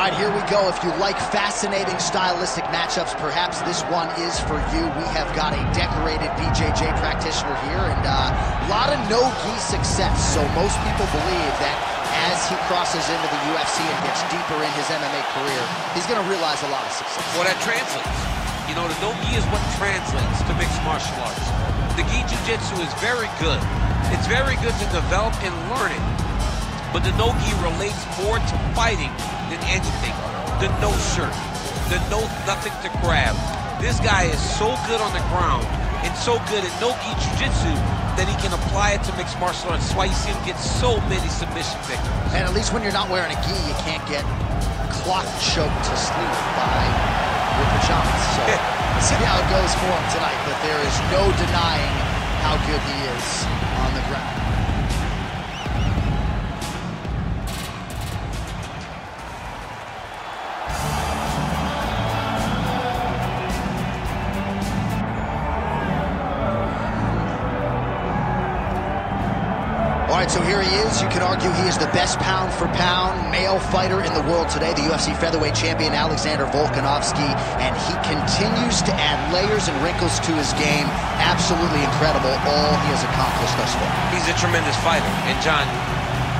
All right, here we go. If you like fascinating stylistic matchups, perhaps this one is for you. We have got a decorated BJJ practitioner here, and a lot of no-gi success. So most people believe that as he crosses into the UFC and gets deeper in his MMA career, he's going to realize a lot of success. Well, that translates. You know, the no-gi is what translates to mixed martial arts. The gi jiu-jitsu is very good. It's very good to develop and learn it. But the no-gi relates more to fighting than anything. The no shirt, the no nothing to grab. This guy is so good on the ground and so good at no-gi jiu-jitsu that he can apply it to mixed martial arts. That's why you see him get so many submission victories. And at least when you're not wearing a gi, you can't get cloth choked to sleep by your pajamas. So let's see how it goes for him tonight, but there is no denying how good he is on the ground. All right, so here he is. You can argue he is the best pound-for-pound male fighter in the world today, the UFC featherweight champion Alexander Volkanovski, and he continues to add layers and wrinkles to his game. Absolutely incredible, all he has accomplished thus far. He's a tremendous fighter, and John,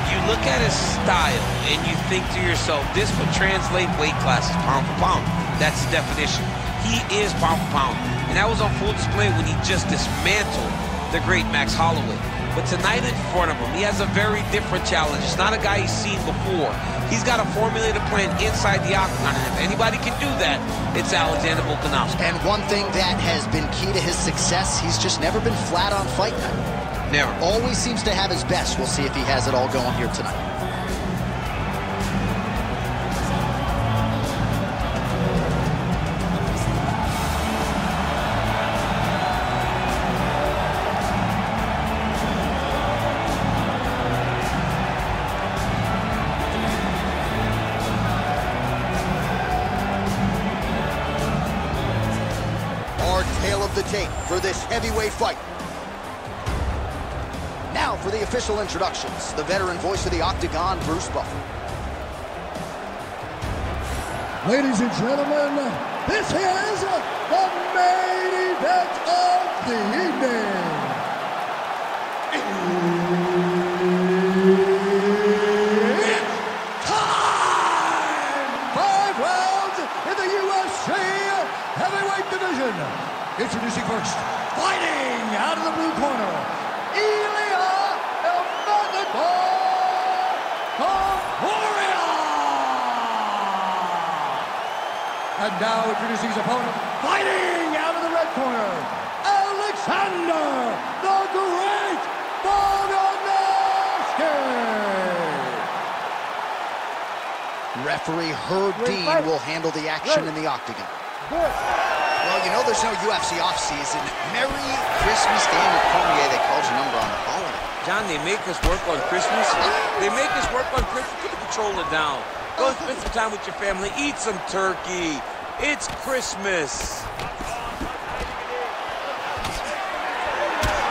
you look at his style and you think to yourself, this would translate weight classes pound for pound. That's the definition. He is pound for pound, and that was on full display when he just dismantled the great Max Holloway. But tonight in front of him, he has a very different challenge. It's not a guy he's seen before. He's got a formulated plan inside the octagon, and if anybody can do that, it's Alexander Volkanovski. And one thing that has been key to his success, he's just never been flat on fight night. Never. Always seems to have his best. We'll see if he has it all going here tonight. Tail of the tape for this heavyweight fight. Now for the official introductions, the veteran voice of the Octagon, Bruce Buffer. Ladies and gentlemen, this is the main event of the evening. It's time! 5 rounds in the UFC heavyweight division. Introducing first, fighting out of the blue corner, Ilia Topuria. And now introducing his opponent, fighting out of the red corner, Alexander the Great Volkanovski. Referee Herb Dean will handle the action in the octagon. Well, you know there's no UFC off-season. Merry Christmas, Daniel Topuria. They called your number on the holiday. John, they make us work on Christmas. They make us work on Christmas. Put the controller down. Go spend some time with your family. Eat some turkey. It's Christmas.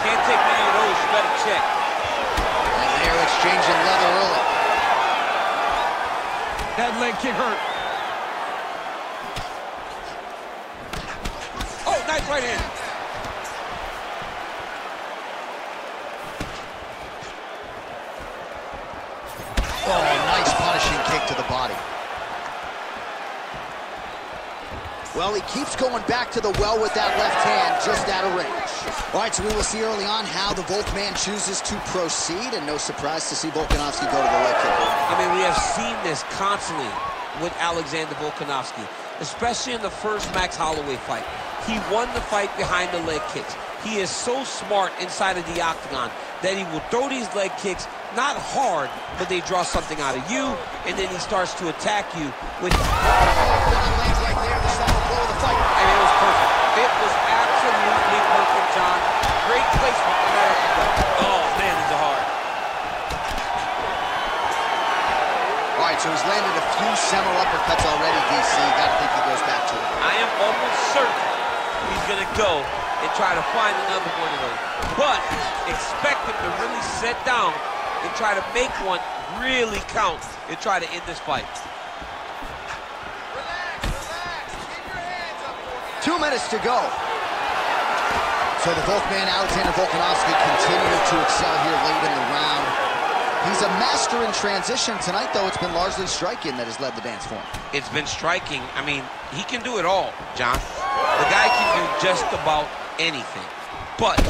Can't take many of those. You better check. And they're exchanging leather early. That leg kick hurt. Nice right hand. Oh, nice punishing kick to the body. Well, he keeps going back to the well with that left hand, just out of range. All right, so we will see early on how the Volkman chooses to proceed, and no surprise to see Volkanovski go to the leg kick. I mean, we have seen this constantly with Alexander Volkanovski, especially in the first Max Holloway fight. He won the fight behind the leg kicks. He is so smart inside of the octagon that he will throw these leg kicks, not hard, but they draw something out of you, and then he starts to attack you with... Lands right there, the final blow of the fight. And it was perfect. It was absolutely perfect, John. Great placement from America. Oh, man, it's hard. All right, so he's landed a few seminal uppercuts already, DC. Gotta think he goes back to it. I am almost certain he's gonna go and try to find another one of those. But expect him to really sit down and try to make one really count and try to end this fight. 2 minutes to go. So the Volkman, Alexander Volkanovski, continuing to excel here late in the round. He's a master in transition. Tonight, though, it's been largely striking that has led the dance for him. It's been striking. I mean, he can do it all, John. The guy can do just about anything. But this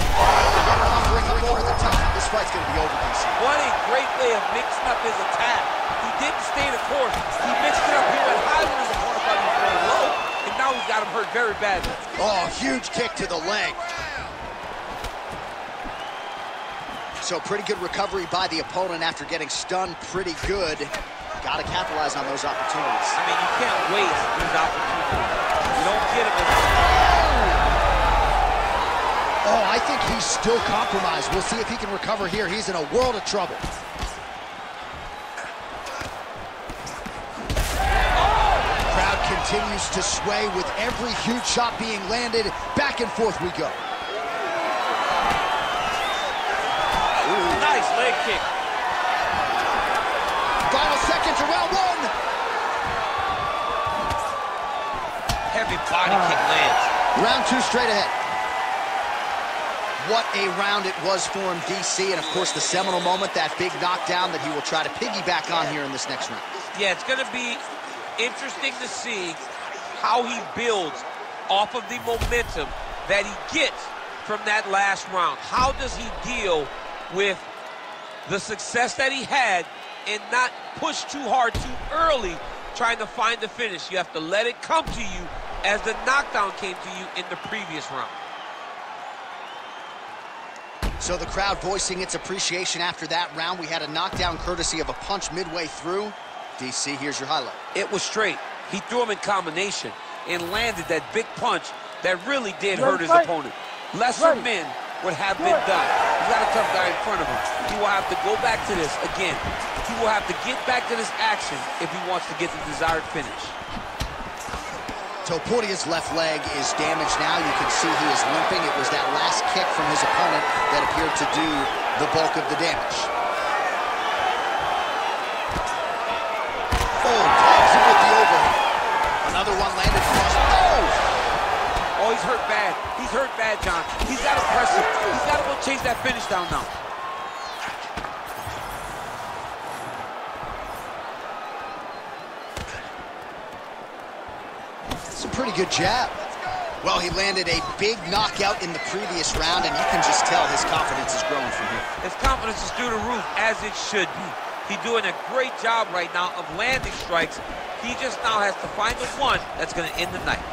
fight's going to be over, DC. What a great way of mixing up his attack. He didn't stay the course. He mixed it up. He went high when his opponent thought he was going low, and now he's got him hurt very badly. Oh, huge kick to the leg. So pretty good recovery by the opponent after getting stunned pretty good. Got to capitalize on those opportunities. I mean, you can't waste these opportunities. You don't get them. Oh, I think he's still compromised. We'll see if he can recover here. He's in a world of trouble. Crowd continues to sway with every huge shot being landed. Back and forth we go. Nice leg kick. Final seconds of round one. Heavy body kick lands. Round two straight ahead. What a round it was for him, DC, and of course the seminal moment, that big knockdown that he will try to piggyback on here in this next round. Yeah, it's going to be interesting to see how he builds off of the momentum that he gets from that last round. How does he deal with the success that he had and not push too hard too early trying to find the finish? You have to let it come to you as the knockdown came to you in the previous round. So the crowd voicing its appreciation after that round. We had a knockdown courtesy of a punch midway through. DC, here's your highlight. It was straight. He threw him in combination and landed that big punch that really did hurt his opponent. Lesser men would have been done. He's got a tough guy in front of him. He will have to go back to this again. He will have to get back to this action if he wants to get the desired finish. Topuria's left leg is damaged now. You can see he is limping. It was that last kick from his opponent that appeared to do the bulk of the damage. Oh, tags him with the overhand. Another one landed cross. Oh, he's hurt bad. He's hurt bad, John. He's got to press him. He's got to go chase that finish down now. It's a pretty good jab. Well, he landed a big knockout in the previous round, and you can just tell his confidence is growing from here. His confidence is through the roof, as it should be. He's doing a great job right now of landing strikes. He just now has to find the one that's going to end the night.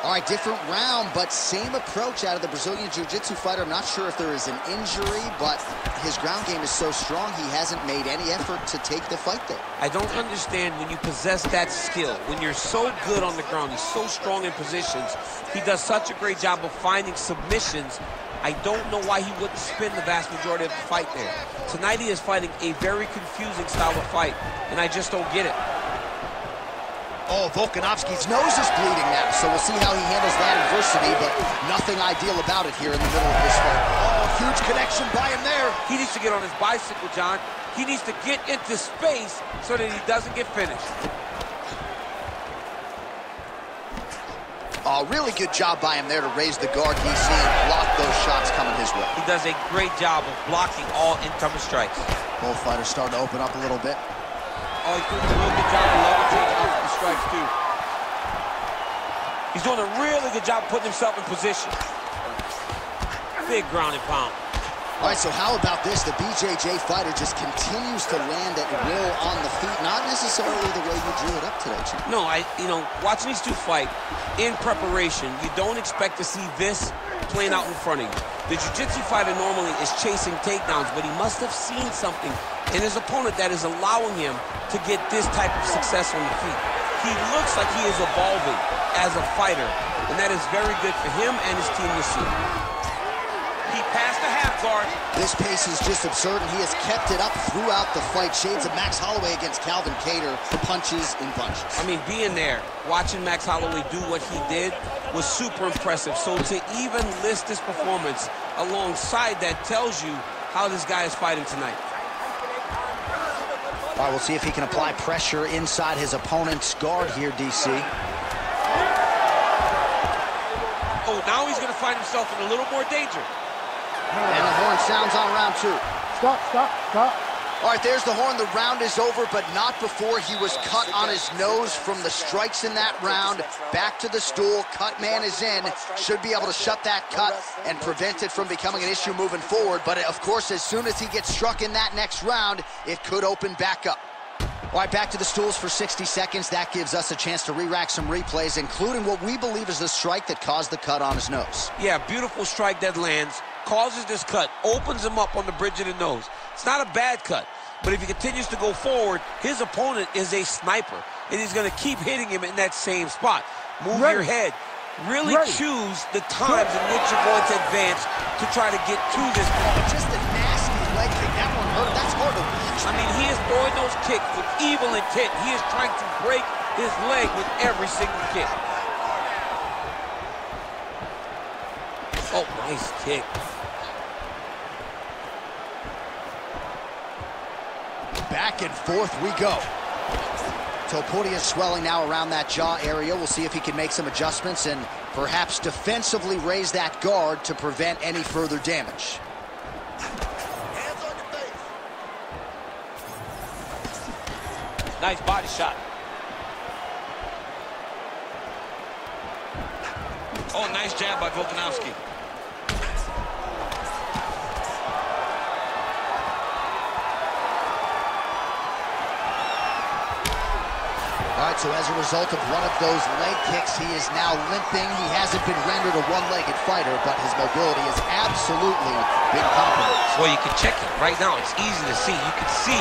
All right, different round, but same approach out of the Brazilian Jiu-Jitsu fighter. I'm not sure if there is an injury, but his ground game is so strong, he hasn't made any effort to take the fight there. I don't understand when you possess that skill, when you're so good on the ground, he's so strong in positions, he does such a great job of finding submissions. I don't know why he wouldn't spin the vast majority of the fight there. Tonight he is fighting a very confusing style of fight, and I just don't get it. Oh, Volkanovski's nose is bleeding now, so we'll see how he handles that adversity, but nothing ideal about it here in the middle of this fight. Oh, huge connection by him there. He needs to get on his bicycle, John. He needs to get into space so that he doesn't get finished. Oh, really good job by him there to raise the guard, DC, and block those shots coming his way. He does a great job of blocking all incoming strikes. Both fighters starting to open up a little bit. Oh, he's doing a real good job of levitating off the strikes, too. He's doing a really good job putting himself in position. Big ground and pound. All right, so how about this? The BJJ fighter just continues to land at will on the feet, not necessarily the way you drew it up today, Chief. No, watching these two fight in preparation, you don't expect to see this playing out in front of you. The jiu-jitsu fighter normally is chasing takedowns, but he must have seen something in his opponent that is allowing him to get this type of success on the feet. He looks like he is evolving as a fighter, and that is very good for him and his team to see. He passed the half guard. This pace is just absurd, and he has kept it up throughout the fight. Shades of Max Holloway against Calvin Kattar, punches and punches. I mean, being there, watching Max Holloway do what he did was super impressive. So to even list this performance alongside that tells you how this guy is fighting tonight. All right, we'll see if he can apply pressure inside his opponent's guard here, DC. find himself in a little more danger. And the horn sounds on round 2. Stop. All right, there's the horn. The round is over, but not before he was cut on his nose from the strikes in that round. Back to the stool. Cut man is in. Should be able to shut that cut and prevent it from becoming an issue moving forward. But, of course, as soon as he gets struck in that next round, it could open back up. All right, back to the stools for 60 seconds. That gives us a chance to re-rack some replays, including what we believe is the strike that caused the cut on his nose. Yeah, beautiful strike that lands, causes this cut, opens him up on the bridge of the nose. It's not a bad cut, but if he continues to go forward, his opponent is a sniper, and he's going to keep hitting him in that same spot. Move your head. Really choose the times in which you're going to advance to try to get to this point. Just a nasty leg kick. That one hurt. That's hard to watch. I mean, he is throwing those kicks with evil intent. He is trying to break his leg with every single kick. Oh, nice kick. Back and forth we go. Topuria is swelling now around that jaw area. We'll see if he can make some adjustments and perhaps defensively raise that guard to prevent any further damage. Hands on your face. Nice body shot. Oh, nice jab by Volkanovski. All right, so as a result of one of those leg kicks, he is now limping. He hasn't been rendered a one-legged fighter, but his mobility has absolutely been compromised. Well, you can check it right now. It's easy to see. You can see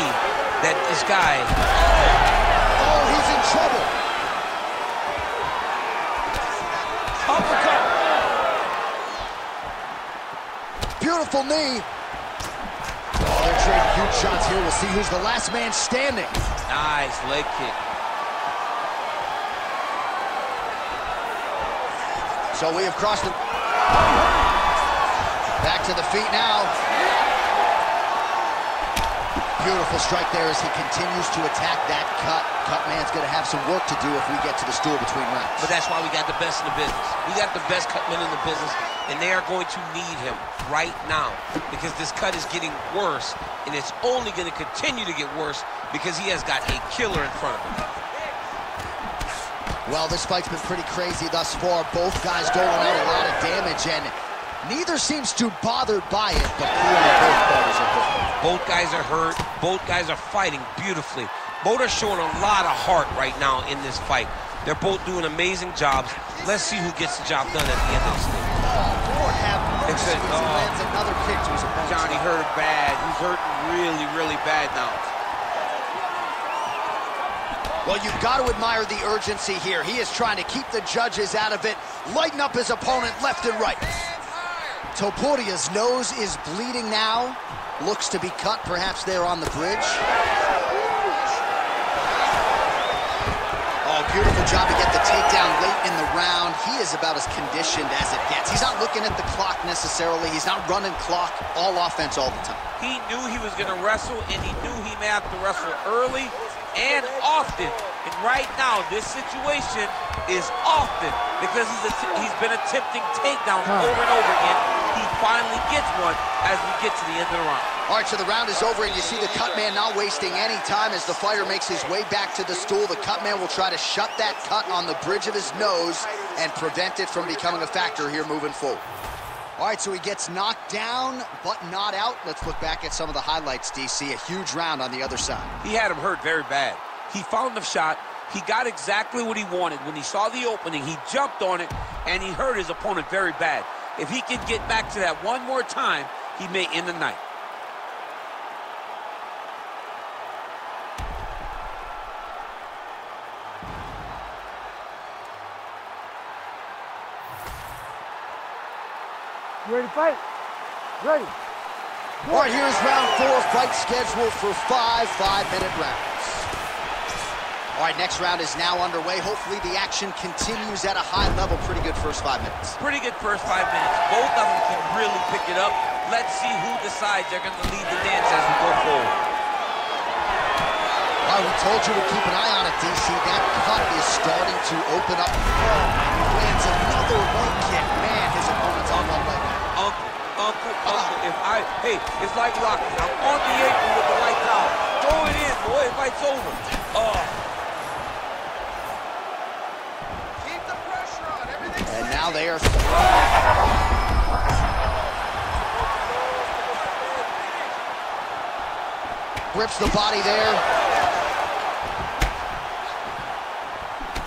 that this guy... Oh, he's in trouble. Uppercut. Beautiful knee. Oh, they're trading huge shots here. We'll see who's the last man standing. Nice leg kick. So we have crossed the... Back to the feet now. Beautiful strike there as he continues to attack that cut. Cut man's going to have some work to do if we get to the stool between rounds. But that's why we got the best in the business. We got the best cut men in the business, and they are going to need him right now because this cut is getting worse, and it's only going to continue to get worse because he has got a killer in front of him. Well, this fight's been pretty crazy thus far. Both guys doling out a lot of damage, and neither seems too bothered by it, but clearly both fighters are hurt. Both guys are hurt. Both guys are fighting beautifully. Both are showing a lot of heart right now in this fight. They're both doing amazing jobs. Let's see who gets the job done at the end of this thing. Oh, Lord have mercy. He lands another kick to his opponent. Johnny hurt bad. He's hurting really, really bad now. Well, you've got to admire the urgency here. He is trying to keep the judges out of it, lighten up his opponent left and right. Topuria's nose is bleeding now. Looks to be cut, perhaps there on the bridge. Oh, beautiful job to get the takedown late in the round. He is about as conditioned as it gets. He's not looking at the clock necessarily. He's not running clock, all offense all the time. He knew he was going to wrestle, and he knew he may have to wrestle early and often. And right now, this situation is often because he's been attempting takedowns over and over again. He finally gets one as we get to the end of the round. All right, so the round is over, and you see the cut man not wasting any time as the fighter makes his way back to the stool. The cut man will try to shut that cut on the bridge of his nose and prevent it from becoming a factor here moving forward. All right, so he gets knocked down, but not out. Let's look back at some of the highlights, DC. A huge round on the other side. He had him hurt very bad. He found the shot. He got exactly what he wanted. When he saw the opening, he jumped on it, and he hurt his opponent very bad. If he can get back to that one more time, he may end the night. Ready to fight? Ready. All right, here's round 4, fight scheduled for 5 5-minute rounds. All right, next round is now underway. Hopefully the action continues at a high level. Pretty good first 5 minutes. Pretty good first 5 minutes. Both of them can really pick it up. Let's see who decides they're going to lead the dance as we go forward. All right, we told you to keep an eye on it, DC. That cut is starting to open up. Oh, and he lands another leg kick. Man, his opponent's on Hey, it's like Rocky. I'm on the apron with the right towel. Throw it in, boy. The fight's over. Keep the pressure on. Everything's And now they are... Grips the body there.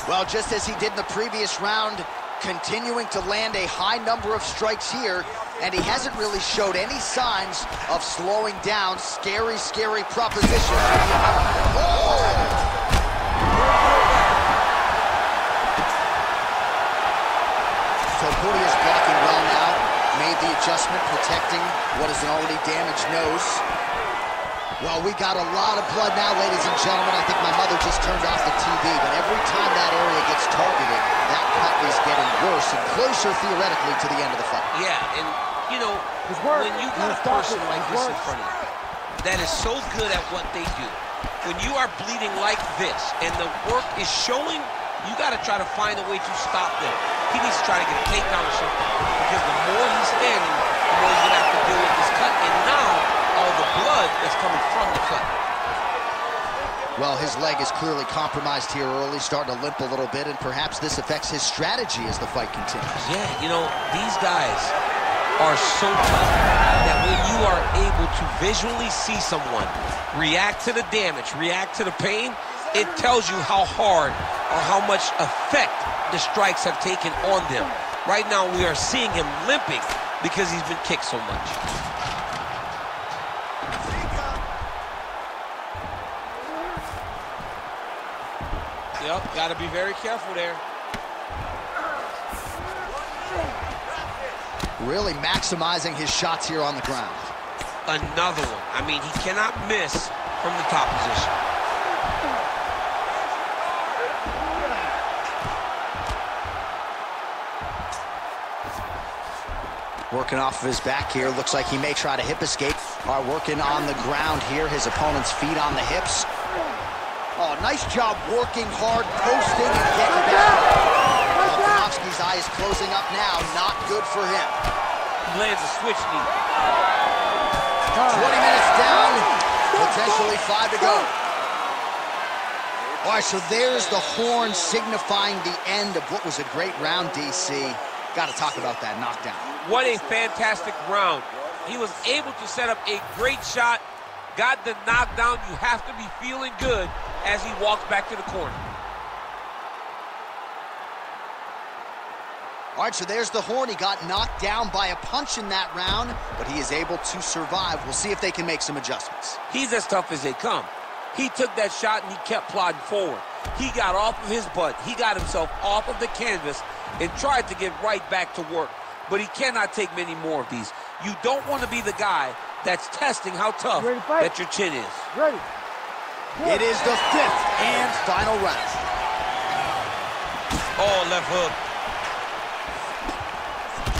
Well, just as he did in the previous round, continuing to land a high number of strikes here, and he hasn't really showed any signs of slowing down. Scary, scary proposition. Topuria's blocking well now. Made the adjustment, protecting what is an already damaged nose. Well, we got a lot of blood now, ladies and gentlemen. I think my mother just turned off the TV, but every time that area gets targeted, that cut is getting worse and closer, theoretically, to the end of the fight. Yeah, and, you know, when you got a person like this in front of you that is so good at what they do, when you are bleeding like this and the work is showing, you got to try to find a way to stop them. He needs to try to get a takedown or something, because the more he's standing, the more he's going to have to deal with this cut. And now, all the blood that's coming from the cut. Well, his leg is clearly compromised here early, starting to limp a little bit, and perhaps this affects his strategy as the fight continues. Yeah, you know, these guys are so tough that when you are able to visually see someone react to the damage, react to the pain, it tells you how hard or how much effect the strikes have taken on them. Right now, we are seeing him limping because he's been kicked so much. Yep, got to be very careful there. Really maximizing his shots here on the ground. Another one. I mean, he cannot miss from the top position. Working off of his back here. Looks like he may try to hip escape. Are working on the ground here. His opponent's feet on the hips. Oh, nice job working hard, posting, and getting back. Volkanovski's eye is closing up now. Not good for him. Lands a switch knee. 20 minutes down, potentially 5 to go. All right, so there's the horn signifying the end of what was a great round, DC. Got to talk about that knockdown. What a fantastic round. He was able to set up a great shot, got the knockdown. You have to be feeling good as he walks back to the corner. All right, so there's the horn. He got knocked down by a punch in that round, but he is able to survive. We'll see if they can make some adjustments. He's as tough as they come. He took that shot and he kept plodding forward. He got off of his butt. He got himself off of the canvas and tried to get right back to work. But he cannot take many more of these. You don't want to be the guy that's testing how tough that your chin is. ready. It is the 5th and final round. Oh, left hook.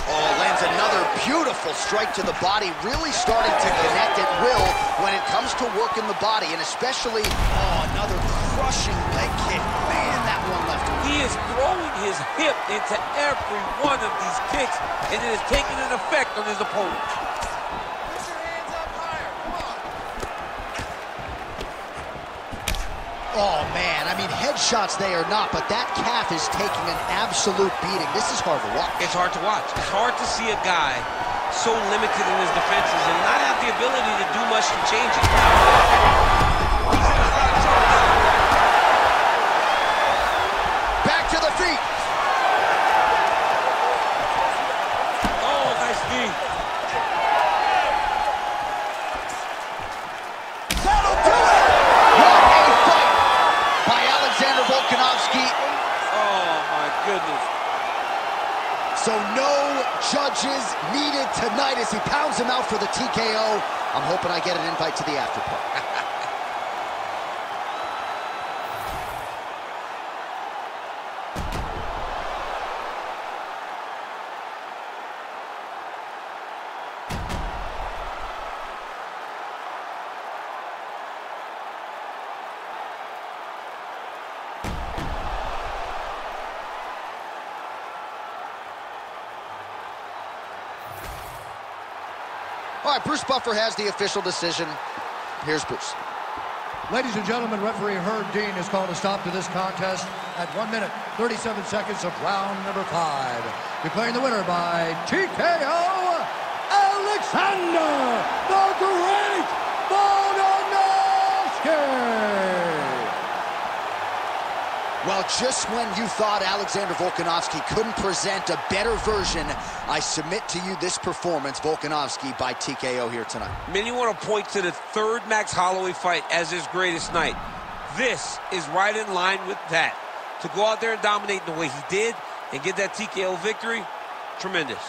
Oh, lands another beautiful strike to the body, really starting to connect at will when it comes to working the body, and especially, another crushing leg kick. Man, that one left him. He is throwing his hip into every one of these kicks, and it is taking an effect on his opponent. Put your hands up higher. Come on. Oh, man, I mean, headshots they are not, but that calf is taking an absolute beating. This is hard to watch. It's hard to watch. It's hard to see a guy so limited in his defenses and not have the ability to do much to change it. Back to the feet. Oh, nice knee. That'll do it! What a fight by Volkanovski. Oh, my goodness. So no judges needed tonight as he pounds him out for the TKO. I'm hoping I get an invite to the after party. All right, Bruce Buffer has the official decision. Here's Bruce. Ladies and gentlemen, referee Herb Dean has called a stop to this contest at 1 minute, 37 seconds of round number 5. Declaring the winner by TKO, Alexander the Great Volkanovski! Well, just when you thought Alexander Volkanovski couldn't present a better version, I submit to you this performance, Volkanovski by TKO here tonight. Many want to point to the third Max Holloway fight as his greatest night. This is right in line with that. To go out there and dominate the way he did and get that TKO victory, tremendous.